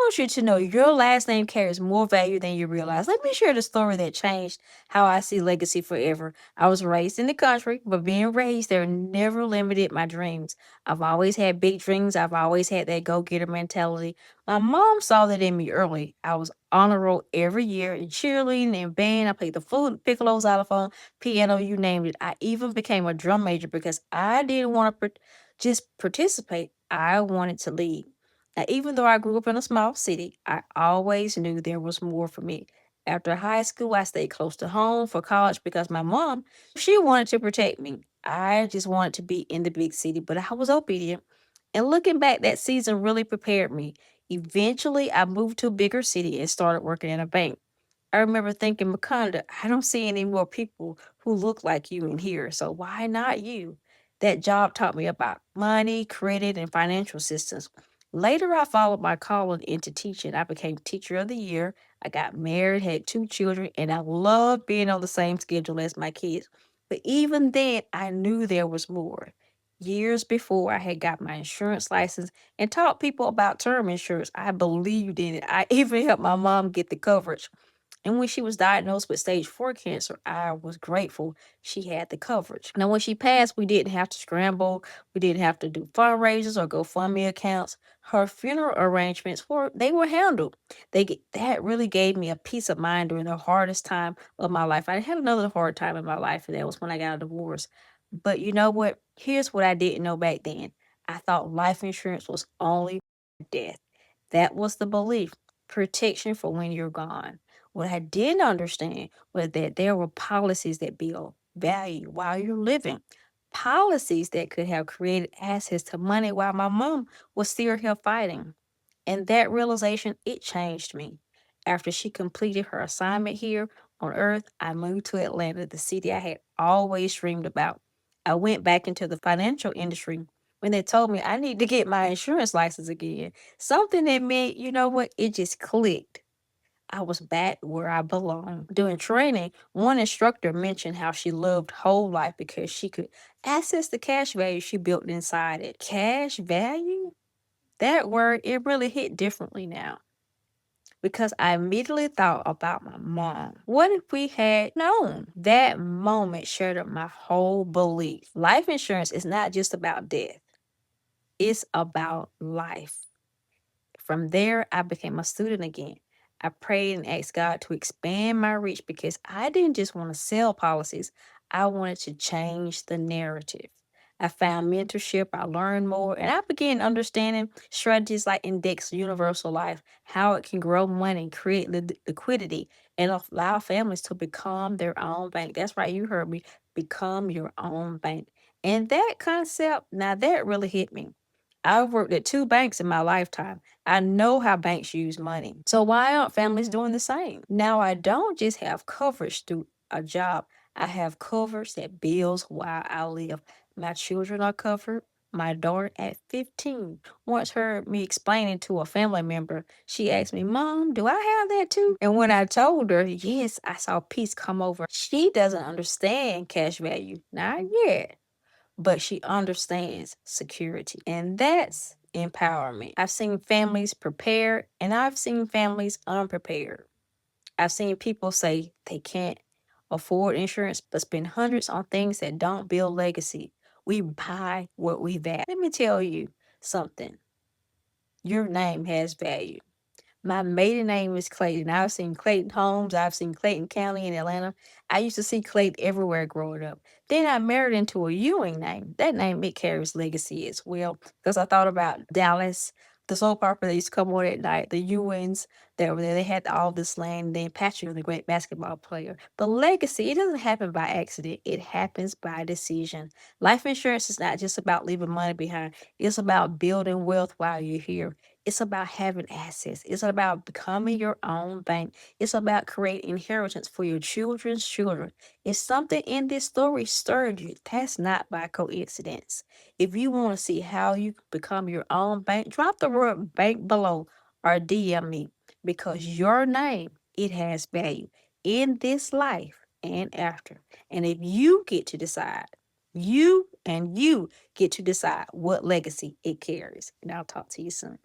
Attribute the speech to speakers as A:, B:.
A: want you to know your last name carries more value than you realize. Let me share the story that changed how I see legacy forever. I was raised in the country, but being raised there never limited my dreams. I've always had big dreams. I've always had that go getter mentality. My mom saw that in me early. I was on a roll every year in cheerleading and band. I played the flute, piccolo, xylophone, piano, you name it. I even became a drum major because I didn't want to just participate. I wanted to lead. Now, even though I grew up in a small city, I always knew there was more for me. After high school, I stayed close to home for college because my mom, she wanted to protect me. I just wanted to be in the big city, but I was obedient. And looking back, that season really prepared me. Eventually, I moved to a bigger city and started working in a bank. I remember thinking, Makanda, I don't see any more people who look like you in here, so why not you? That job taught me about money, credit, and financial systems. Later, I followed my calling into teaching. I became teacher of the year. I got married, had two children, and I loved being on the same schedule as my kids. But even then, I knew there was more. Years before I had got my insurance license and taught people about term insurance, I believed in it. I even helped my mom get the coverage. And when she was diagnosed with stage 4 cancer, I was grateful she had the coverage. Now, when she passed, we didn't have to scramble. We didn't have to do fundraisers or GoFundMe accounts. Her funeral arrangements were handled. That really gave me a peace of mind during the hardest time of my life. I had another hard time in my life, and that was when I got a divorce. But you know what? Here's what I didn't know back then. I thought life insurance was only death. That was the belief. Protection for when you're gone. What I didn't understand was that there were policies that build value while you're living. Policies that could have created access to money while my mom was still here fighting. And that realization, it changed me. After she completed her assignment here on Earth, I moved to Atlanta, the city I had always dreamed about. I went back into the financial industry when they told me I need to get my insurance license again. Something that meant, you know what, it just clicked. I was back where I belong. During training, one instructor mentioned how she loved whole life because she could access the cash value she built inside it. Cash value? That word, it really hit differently now because I immediately thought about my mom. What if we had known? That moment shattered my whole belief. Life insurance is not just about death, it's about life. From there, I became a student again. I prayed and asked God to expand my reach because I didn't just want to sell policies, I wanted to change the narrative. I found mentorship, I learned more, and I began understanding strategies like Index Universal Life, how it can grow money, create liquidity, and allow families to become their own bank. That's right, you heard me, become your own bank. And that concept, now that really hit me. I've worked at two banks in my lifetime. I know how banks use money. So why aren't families doing the same? Now I don't just have coverage through a job. I have coverage that builds while I live. My children are covered. My daughter at 15 once heard me explaining to a family member. She asked me, Mom, do I have that too? And when I told her, yes, I saw peace come over. She doesn't understand cash value. Not yet, but she understands security. And that's empowerment. I've seen families prepared and I've seen families unprepared. I've seen people say they can't afford insurance but spend hundreds on things that don't build legacy. We buy what we value. Let me tell you something. Your name has value. My maiden name is Clayton. I've seen Clayton Homes. I've seen Clayton County in Atlanta. I used to see Clayton everywhere growing up. Then I married into a Ewing name. That name, it carries legacy as well. Because I thought about Dallas, the soap opera that used to come on at night, the Ewings that were there. They had all this land. Then Patrick was a great basketball player. But legacy, it doesn't happen by accident. It happens by decision. Life insurance is not just about leaving money behind. It's about building wealth while you're here. It's about having assets. It's about becoming your own bank. It's about creating inheritance for your children's children. If something in this story stirred you, that's not by coincidence. If you want to see how you can become your own bank, drop the word bank below or DM me because your name, it has value in this life and after. And if you get to decide, you get to decide what legacy it carries. And I'll talk to you soon.